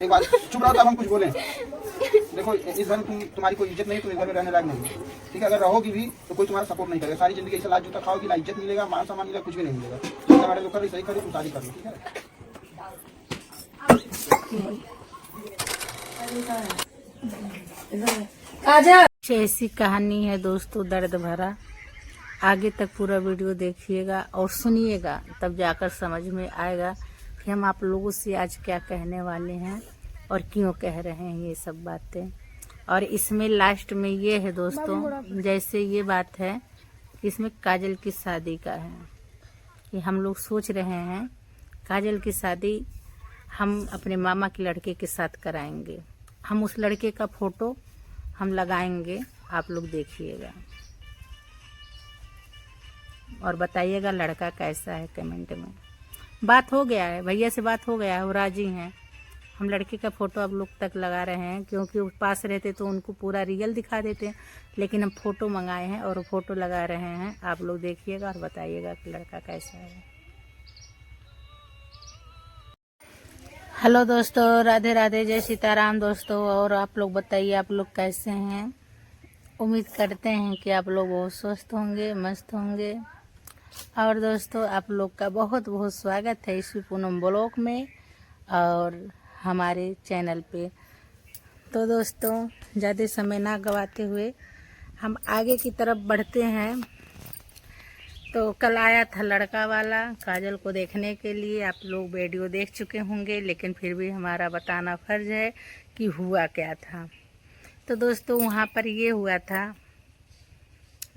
एक बात चुप रहो तब हम कुछ बोले। देखो इस घर में तुम्हारी कोई इज्जत नहीं, तुम इस घर में रहने लायक नहीं, ठीक है। अगर रहोगी भी तो कोई तुम्हारा सपोर्ट नहीं करेगा। सारी जिंदगी ऐसा लाज जूता खाओगी, ना इज्जत मिलेगा, मान सम्मान मिलेगा, कुछ भी नहीं मिलेगा। तो मैंने जो कर रही सही करी, तुम शादी कर लो, ठीक है। ऐसी कहानी है दोस्तों, दर्द भरा। आगे तक पूरा वीडियो देखिएगा और सुनिएगा, तब जाकर समझ में आएगा कि हम आप लोगों से आज क्या कहने वाले हैं और क्यों कह रहे हैं ये सब बातें। और इसमें लास्ट में ये है दोस्तों, जैसे ये बात है कि इसमें काजल की शादी का है कि हम लोग सोच रहे हैं काजल की शादी हम अपने मामा के लड़के के साथ कराएंगे। हम उस लड़के का फोटो हम लगाएंगे, आप लोग देखिएगा और बताइएगा लड़का कैसा है कमेंट में। बात हो गया है, भैया से बात हो गया है, वो राजी हैं। हम लड़के का फोटो आप लोग तक लगा रहे हैं क्योंकि वो पास रहते तो उनको पूरा रियल दिखा देते, लेकिन हम फोटो मंगाए हैं और फोटो लगा रहे हैं। आप लोग देखिएगा और बताइएगा कि लड़का कैसा है। हेलो दोस्तों, राधे राधे, जय सीताराम दोस्तों। और आप लोग बताइए आप लोग कैसे हैं। उम्मीद करते हैं कि आप लोग बहुत स्वस्थ होंगे, मस्त होंगे। और दोस्तों आप लोग का बहुत बहुत स्वागत है इस पूनम ब्लॉग में और हमारे चैनल पे। तो दोस्तों ज़्यादा समय ना गवाते हुए हम आगे की तरफ बढ़ते हैं। तो कल आया था लड़का वाला काजल को देखने के लिए। आप लोग वीडियो देख चुके होंगे, लेकिन फिर भी हमारा बताना फर्ज है कि हुआ क्या था। तो दोस्तों वहाँ पर ये हुआ था,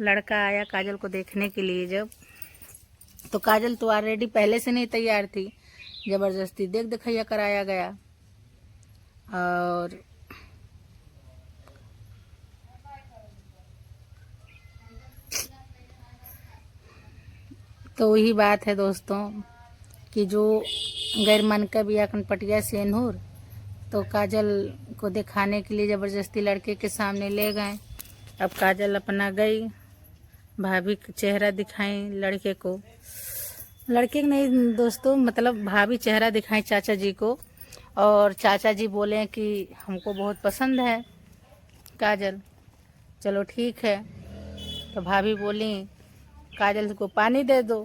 लड़का आया काजल को देखने के लिए जब, तो काजल तो ऑलरेडी पहले से नहीं तैयार थी, जबरदस्ती देख दिखाइया कराया गया। और तो वही बात है दोस्तों कि जो गैर मन का बिया कनपटिया सेनूर, तो काजल को दिखाने के लिए जबरदस्ती लड़के के सामने ले गए। अब काजल अपना गई, भाभी का चेहरा दिखाई लड़के को, लड़के को नहीं दोस्तों, मतलब भाभी चेहरा दिखाई चाचा जी को। और चाचा जी बोले कि हमको बहुत पसंद है काजल। चलो ठीक है। तो भाभी बोली काजल को पानी दे दो।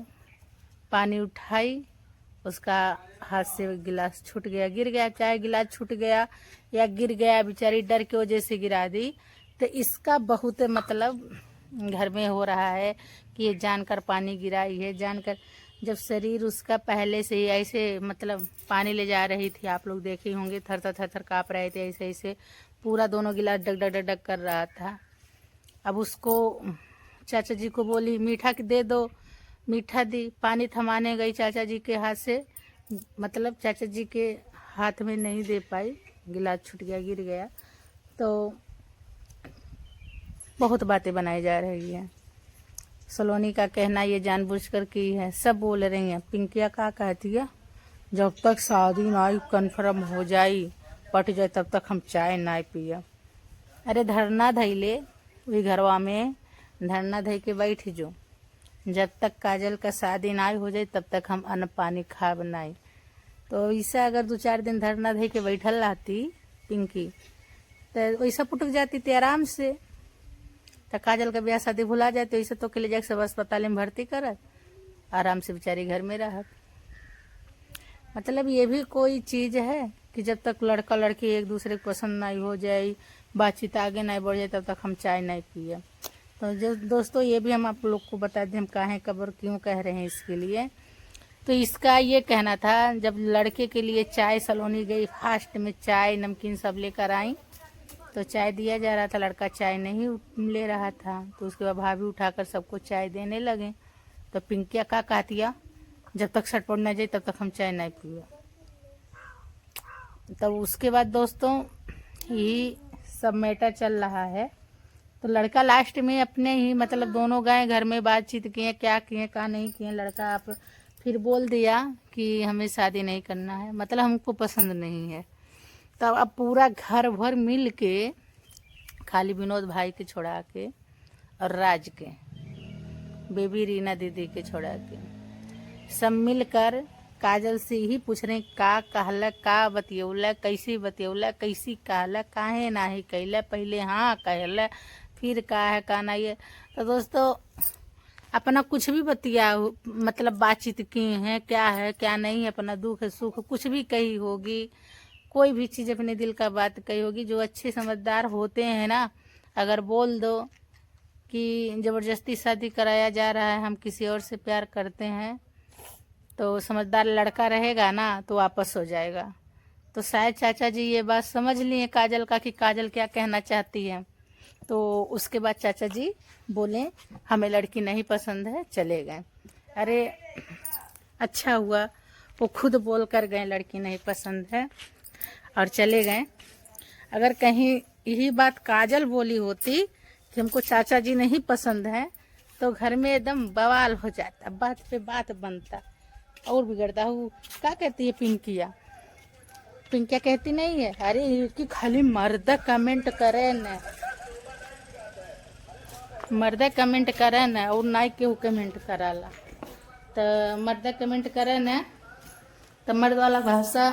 पानी उठाई, उसका हाथ से गिलास छूट गया, गिर गया। चाहे गिलास छूट गया या गिर गया, बेचारी डर की वजह से गिरा दी। तो इसका बहुत मतलब घर में हो रहा है कि ये जानकर पानी गिराई है, जानकर। जब शरीर उसका पहले से ही ऐसे मतलब पानी ले जा रही थी, आप लोग देखे होंगे, थर थर थर थर काँप रहे थे, ऐसे ऐसे पूरा दोनों गिलास डग डग डग डग कर रहा था। अब उसको चाचा जी को बोली मीठा दे दो, मीठा दी। पानी थमाने गई चाचा जी के हाथ से, मतलब चाचा जी के हाथ में नहीं दे पाई, गिलास छूट गया, गिर गया। तो बहुत बातें बनाई जा रही हैं। सलोनी का कहना ये जानबूझकर की है, सब बोल रही हैं। पिंकिया का कहती है जब तक शादी ना कन्फर्म हो जाई, पट जाए, तब तक हम चाय ना पिए। अरे धरना धैले वही घरवा में, धरना धै के बैठ जो, जब तक काजल का शादी ना हो जाए तब तक हम अन्न पानी खा बनाई। तो ऐसा अगर 2-4 दिन धरना धै के बैठल रहती पिंकी, तो वैसा पुटक जाती थी आराम से। तो काजल का ब्याह शादी भुला जाए, तो ऐसे तो के ले जाके सब अस्पताल में भर्ती करत, आराम से बेचारी घर में रहत। मतलब ये भी कोई चीज़ है कि जब तक लड़का लड़की एक दूसरे को पसंद नहीं हो जाए, बातचीत आगे नहीं बढ़ जाए, तब तक हम चाय नहीं पिए। तो जो दोस्तों ये भी हम आप लोग को बता दें हम काहे कब और क्यों कह रहे हैं इसके लिए। तो इसका ये कहना था, जब लड़के के लिए चाय सलोनी गई, फास्ट में चाय नमकीन सब लेकर आई, तो चाय दिया जा रहा था, लड़का चाय नहीं ले रहा था। तो उसके बाद भाभी उठाकर सबको चाय देने लगे। तो पिंकिया का कहतिया जब तक सटपट न जाए तब तक हम चाय नहीं पिए। तब उसके बाद दोस्तों यही सब मैटर चल रहा है। तो लड़का लास्ट में अपने ही मतलब दोनों गए घर में, बातचीत किए, क्या नहीं किए। लड़का आप फिर बोल दिया कि हमें शादी नहीं करना है, मतलब हमको पसंद नहीं है। तब अब पूरा घर भर मिल के, खाली विनोद भाई के छोड़ा के और राज के, बेबी रीना दीदी के छोड़ा के, सब मिलकर काजल से ही पूछ रहे का कहला, का बतियौला, कैसी बतियौला, कैसी कहला, काहे नाही कैला, पहले हाँ कहला, फिर का है का नहीं है। तो दोस्तों अपना कुछ भी बतिया मतलब बातचीत की है क्या नहीं है, अपना दुख सुख कुछ भी कही होगी, कोई भी चीज़ अपने दिल का बात कही होगी। जो अच्छे समझदार होते हैं ना, अगर बोल दो कि ज़बरदस्ती शादी कराया जा रहा है, हम किसी और से प्यार करते हैं, तो समझदार लड़का रहेगा ना तो वापस हो जाएगा। तो शायद चाचा जी ये बात समझ लिए काजल का कि काजल क्या कहना चाहती है। तो उसके बाद चाचा जी बोले हमें लड़की नहीं पसंद है, चले गए। अरे अच्छा हुआ वो खुद बोल कर गए लड़की नहीं पसंद है और चले गए। अगर कहीं यही बात काजल बोली होती कि हमको चाचा जी नहीं पसंद है, तो घर में एकदम बवाल हो जाता, बात पे बात बनता और बिगड़ता। वो क्या कहती है पिंकिया, पिंकिया कहती नहीं है अरे कि खाली मर्द कमेंट करे न, मर्द कमेंट करे न और ना केहू कमेंट कराला। तो मर्द कमेंट करे न तो मर्द वाला भाषा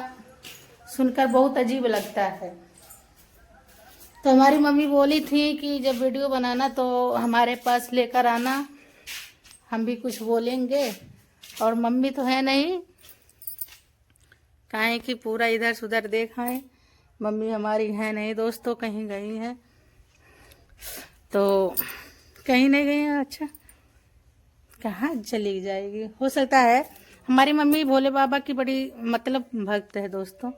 सुनकर बहुत अजीब लगता है। तो हमारी मम्मी बोली थी कि जब वीडियो बनाना तो हमारे पास लेकर आना, हम भी कुछ बोलेंगे। और मम्मी तो है नहीं, काहे कि पूरा इधर सुधर देखा है, मम्मी हमारी है नहीं दोस्तों, कहीं गई है। तो कहीं नहीं गई है, अच्छा कहाँ चली जाएगी। हो सकता है हमारी मम्मी भोले बाबा की बड़ी मतलब भक्त है दोस्तों,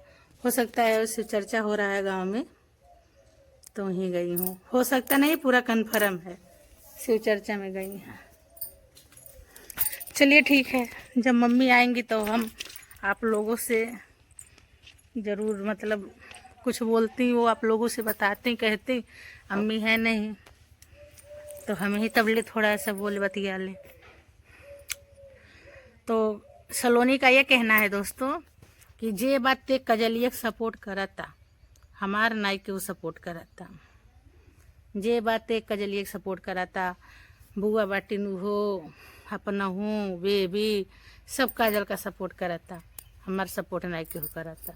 हो सकता है उससे चर्चा हो रहा है गांव में तो वहीं गई हूँ। हो सकता नहीं, पूरा कन्फर्म है शिव चर्चा में गई हैं। चलिए ठीक है, जब मम्मी आएंगी तो हम आप लोगों से ज़रूर मतलब कुछ बोलती, वो आप लोगों से बताती कहती। अम्मी है नहीं तो हमें ही तबले थोड़ा सा बोल बतिया लें। तो सलोनी का ये कहना है दोस्तों कि जे बात ते कजलियक सपोर्ट करता, हमार नाई के वो सपोर्ट करता, जे बात ते कजलियक सपोर्ट करता, बुआ बाटिन हो अपना हूँ बेबी सब काजल का सपोर्ट करता, हमार सपोर्ट नाई के हो करता।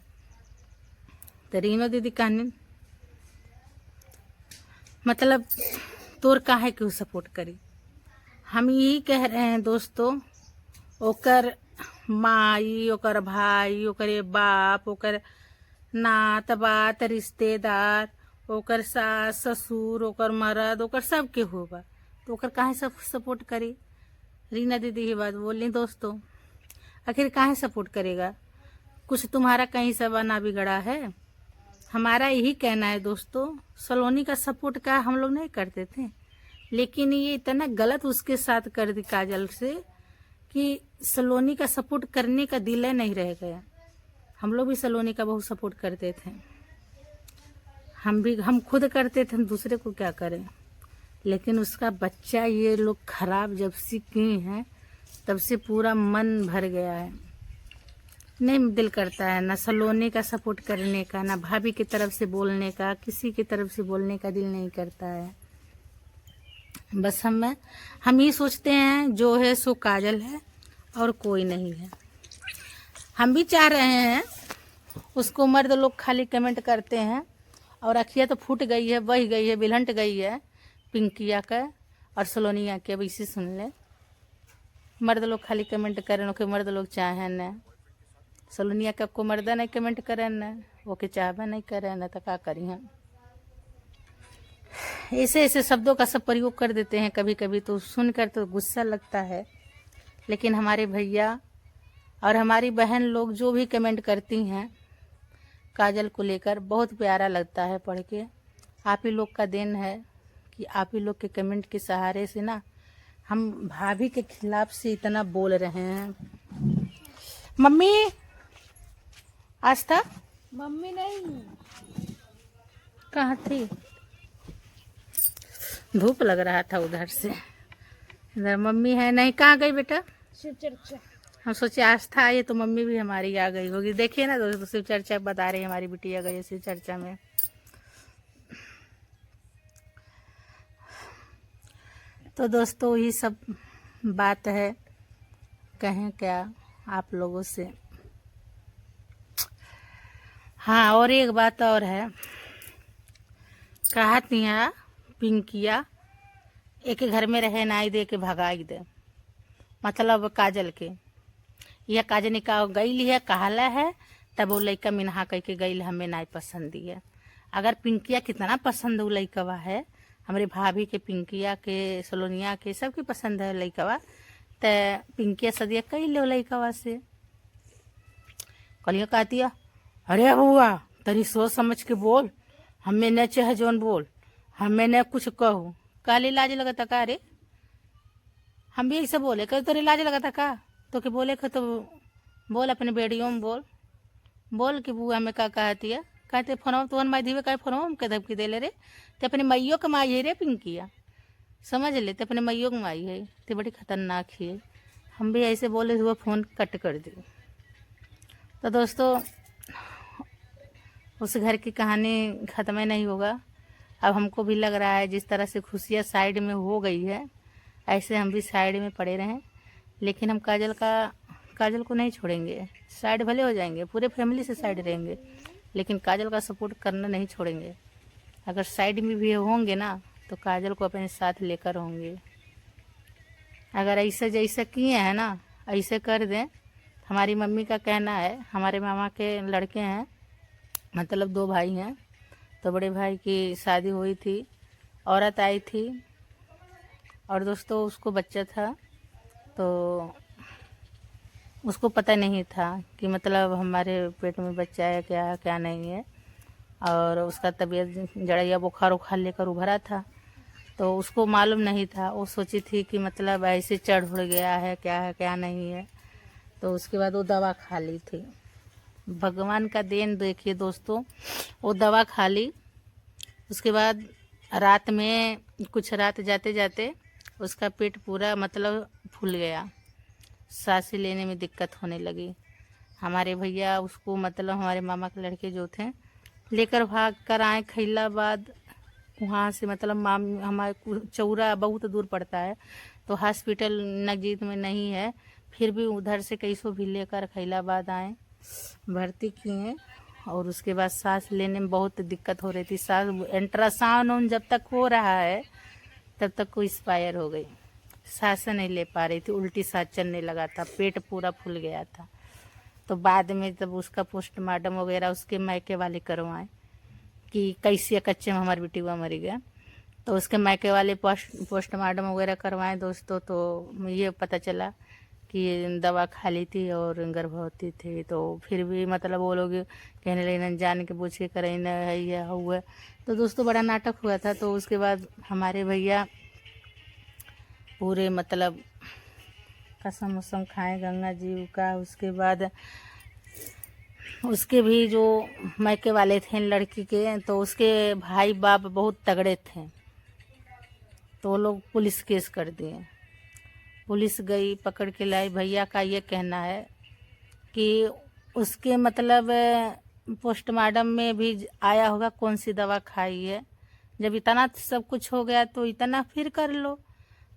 तो रीनो दीदी कहनी मतलब तोर काहे के सपोर्ट करी। हम यही कह रहे हैं दोस्तों, ओकर माई, ओकर भाई, ओकर बाप, ओकर नात बात रिश्तेदार, ओकर सास ससुर, ओकर मर्द, ओकर सब के होगा तो ओकर काहे सब सपोर्ट करी। रीना दीदी ही बात बोली दोस्तों, आखिर काहे सपोर्ट करेगा, कुछ तुम्हारा कहीं से बना बिगड़ा है। हमारा यही कहना है दोस्तों, सलोनी का सपोर्ट का हम लोग नहीं करते थे, लेकिन ये इतना गलत उसके साथ कर दी काजल से कि सलोनी का सपोर्ट करने का दिल नहीं रह गया। हम लोग भी सलोनी का बहुत सपोर्ट करते थे, हम खुद करते थे, हम दूसरे को क्या करें। लेकिन उसका बच्चा ये लोग खराब जब से की हैं तब से पूरा मन भर गया है, नहीं दिल करता है ना सलोनी का सपोर्ट करने का, ना भाभी की तरफ से बोलने का, किसी की तरफ से बोलने का दिल नहीं करता है। बस हम ये सोचते हैं जो है सो काजल है और कोई नहीं है। हम भी चाह रहे हैं उसको, मर्द लोग खाली कमेंट करते हैं और अखिया तो फूट गई है, बह गई है, बिलहट गई है पिंकिया का और सलोनिया के। अब इसी सुन ले, मर्द लोग खाली कमेंट करें कि मर्द लोग चाहें न, सलोनिया का को मर्द नहीं कमेंट करें न, वो के चाहबा नहीं करें न, तो क्या करी हम। ऐसे ऐसे शब्दों का सब प्रयोग कर देते हैं कभी कभी, तो सुनकर तो गुस्सा लगता है। लेकिन हमारे भैया और हमारी बहन लोग जो भी कमेंट करती हैं काजल को लेकर, बहुत प्यारा लगता है पढ़ के। आप ही लोग का देन है कि आप ही लोग के कमेंट के सहारे से ना हम भाभी के खिलाफ से इतना बोल रहे हैं। मम्मी आज था मम्मी नहीं, कहाँ थी, धूप लग रहा था उधर से, इधर मम्मी है नहीं। कहाँ गई बेटा, शिव चर्चा। हम सोचे आस्था आई तो मम्मी भी हमारी आ गई होगी। देखिए ना दोस्तों, शिव चर्चा बता रही है हमारी बिटिया गई शिव चर्चा में। तो दोस्तों ये सब बात है, कहें क्या आप लोगों से। हाँ, और एक बात और है, कहा तिहा पिंकिया एक घर में रहे नाई दे के भगाई दे, मतलब काजल के। यह काजल निकाह गई है कहला है, तब वो लड़का मिनहा कह के गई हमें नाई पसंद है। अगर पिंकिया कितना पसंद वो लड़कवा है, हमारे भाभी के, पिंकिया के, सलोनिया के, सबकी पसंद है लड़कवा, तो पिंकिया सदिया कही लो लड़कवा से। कलिया कहती है, अरे बुआ तनी सोच समझ के बोल, हमें न चाहे जोन बोल, हमें न कुछ कहू। काली लाज लगता का रे? हम भी ऐसे बोले कह तेरे लाज लगता का? तो के बोले तो बोल, अपने बेडियों में बोल कि बुआ हमें का कहती है। कहते फोन तुहन माई धीवे कहे फोन के धमकी दे ले रे, ते अपने मैयो के माई है रे पिंकिया, समझ ले, ते अपने मैयो के माई है, ते बड़ी खतरनाक है। हम भी ऐसे बोले हुआ फोन कट कर दी। तो दोस्तों उस घर की कहानी ख़त्म ही नहीं होगा। अब हमको भी लग रहा है जिस तरह से खुशियाँ साइड में हो गई है, ऐसे हम भी साइड में पड़े रहें, लेकिन हम काजल को नहीं छोड़ेंगे। साइड भले हो जाएंगे, पूरे फैमिली से साइड रहेंगे, लेकिन काजल का सपोर्ट करना नहीं छोड़ेंगे। अगर साइड में भी होंगे ना तो काजल को अपने साथ लेकर होंगे। अगर ऐसे जैसे किए हैं ना ऐसे कर दें। हमारी मम्मी का कहना है, हमारे मामा के लड़के हैं, मतलब 2 भाई हैं, तो बड़े भाई की शादी हुई थी, औरत आई थी और दोस्तों उसको बच्चा था, तो उसको पता नहीं था कि मतलब हमारे पेट में बच्चा है क्या नहीं है, और उसका तबीयत जड़िया बुखार उखार लेकर उभरा था, तो उसको मालूम नहीं था। वो सोची थी कि मतलब ऐसे चढ़ उड़ गया है क्या नहीं है, तो उसके बाद वो दवा खा ली थी। भगवान का देन देखिए दोस्तों, वो दवा खा ली। उसके बाद रात में कुछ रात जाते जाते उसका पेट पूरा मतलब फूल गया, सांसें लेने में दिक्कत होने लगी। हमारे भैया उसको मतलब हमारे मामा के लड़के जो थे लेकर भाग कर आए खैलाबाद। वहाँ से मतलब हमारे चौरा बहुत दूर पड़ता है, तो हॉस्पिटल नज़दीक में नहीं है, फिर भी उधर से कैसो भी लेकर खैलाबाद आए, भर्ती किए। और उसके बाद सांस लेने में बहुत दिक्कत हो रही थी। सांस अल्ट्रासाउंड जब तक हो रहा है तब तक वो एक्सपायर हो गई, सांस नहीं ले पा रही थी, उल्टी सांस चलने लगा था, पेट पूरा फूल गया था। तो बाद में जब उसका पोस्टमार्टम वगैरह उसके मायके वाले करवाएं कि कैसे कच्चे में हमारी बेटी हुआ मर गया, तो उसके मायके वाले पोस्टमार्टम वगैरह करवाएं दोस्तों, तो ये पता चला कि दवा खा ली थी और गर्भवती थी। तो फिर भी मतलब वो लोग कहने लगे जान के पूछ के करें न है या हुआ। तो दोस्तों बड़ा नाटक हुआ था। तो उसके बाद हमारे भैया पूरे मतलब कसम उसम खाए गंगा जी का। उसके बाद उसके भी जो मायके वाले थे लड़की के, तो उसके भाई बाप बहुत तगड़े थे, तो वो लोग पुलिस केस कर दिए। पुलिस गई पकड़ के लाई। भैया का ये कहना है कि उसके मतलब पोस्टमार्टम में भी आया होगा कौन सी दवा खाई है, जब इतना सब कुछ हो गया तो इतना फिर कर लो।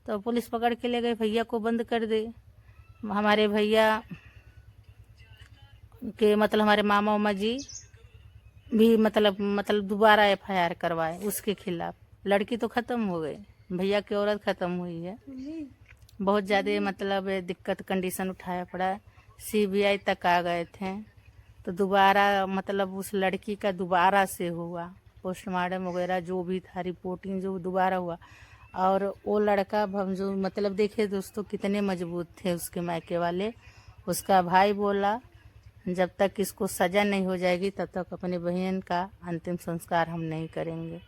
तो पुलिस पकड़ के ले गए, भैया को बंद कर दे। हमारे भैया के मतलब हमारे मामा उमा जी भी मतलब दोबारा FIR करवाए उसके खिलाफ। लड़की तो ख़त्म हो गई, भैया की औरत ख़त्म हुई है। बहुत ज़्यादा मतलब दिक्कत कंडीशन उठाया पड़ा, CBI तक आ गए थे। तो दोबारा मतलब उस लड़की का दोबारा से हुआ पोस्टमार्टम वगैरह, जो भी था रिपोर्टिंग जो दोबारा हुआ। और वो लड़का जो मतलब देखिए दोस्तों कितने मजबूत थे उसके मायके वाले। उसका भाई बोला जब तक इसको सज़ा नहीं हो जाएगी तब तक अपनी बहन का अंतिम संस्कार हम नहीं करेंगे।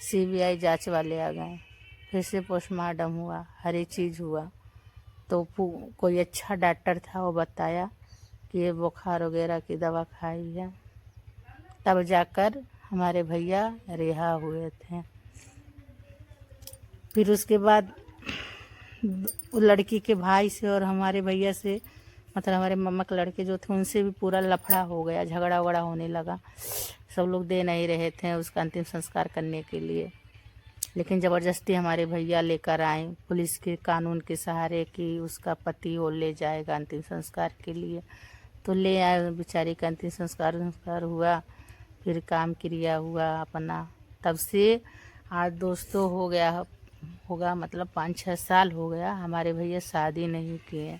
CBI जांच वाले आ गए, फिर से पोस्टमार्टम हुआ, हर एक चीज़ हुआ। तो कोई अच्छा डॉक्टर था, वो बताया कि ये बुखार वगैरह की दवा खाई है, तब जाकर हमारे भैया रिहा हुए थे। फिर उसके बाद लड़की के भाई से और हमारे भैया से मतलब हमारे मम्मा के लड़के जो थे उनसे भी पूरा लफड़ा हो गया, झगड़ा वगड़ा होने लगा। सब लोग दे नहीं रहे थे उसका अंतिम संस्कार करने के लिए, लेकिन ज़बरदस्ती हमारे भैया लेकर आए पुलिस के कानून के सहारे कि उसका पति वो ले जाएगा अंतिम संस्कार के लिए। तो ले आए बेचारी का अंतिम संस्कार हुआ, फिर काम क्रिया हुआ अपना। तब से आज दोस्तों होगा मतलब 5-6 साल हो गया हमारे भैया शादी नहीं किए।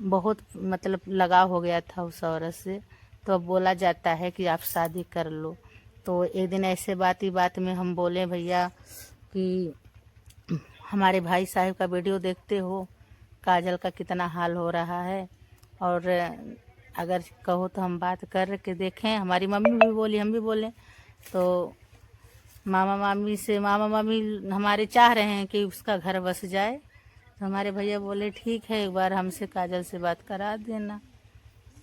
बहुत मतलब लगाव हो गया था उस औरत से, तो अब बोला जाता है कि आप शादी कर लो। तो एक दिन ऐसे बात में हम बोले भैया कि हमारे भाई साहब का वीडियो देखते हो, काजल का कितना हाल हो रहा है, और अगर कहो तो हम बात कर के देखें। हमारी मम्मी भी बोली, हम भी बोले, तो मामा मामी हमारे चाह रहे हैं कि उसका घर बस जाए। तो हमारे भैया बोले ठीक है, एक बार हमसे काजल से बात करा देना,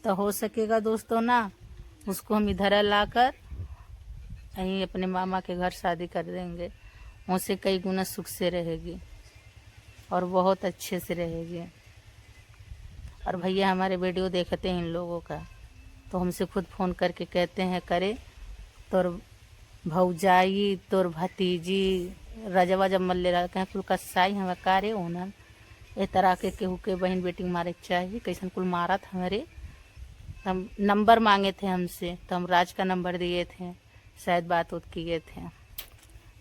तो हो सकेगा दोस्तों ना उसको हम इधर लाकर यहीं अपने मामा के घर शादी कर देंगे। उनसे कई गुना सुख से रहेगी और बहुत अच्छे से रहेगी। और भैया हमारे वीडियो देखते हैं इन लोगों का, तो हमसे खुद फ़ोन करके कहते हैं करे तोर भौजाई तोर भतीजी रजवा जब मल्ले रहा कहीं कुल कसाई हम कारे ओनन ए तरह के केहू के बहन बेटी मारे चाहिए कैसन कुल मारत हमारे। हम नंबर मांगे थे हमसे, तो हम राज का नंबर दिए थे, शायद बात किए थे।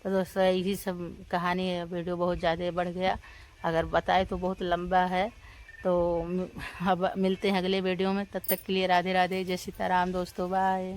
तो दोस्तों यही सब कहानी है। वीडियो बहुत ज़्यादा बढ़ गया, अगर बताए तो बहुत लंबा है। तो अब मिलते हैं अगले वीडियो में, तब तक के लिए राधे राधे, जय सीताराम दोस्तों, बाय।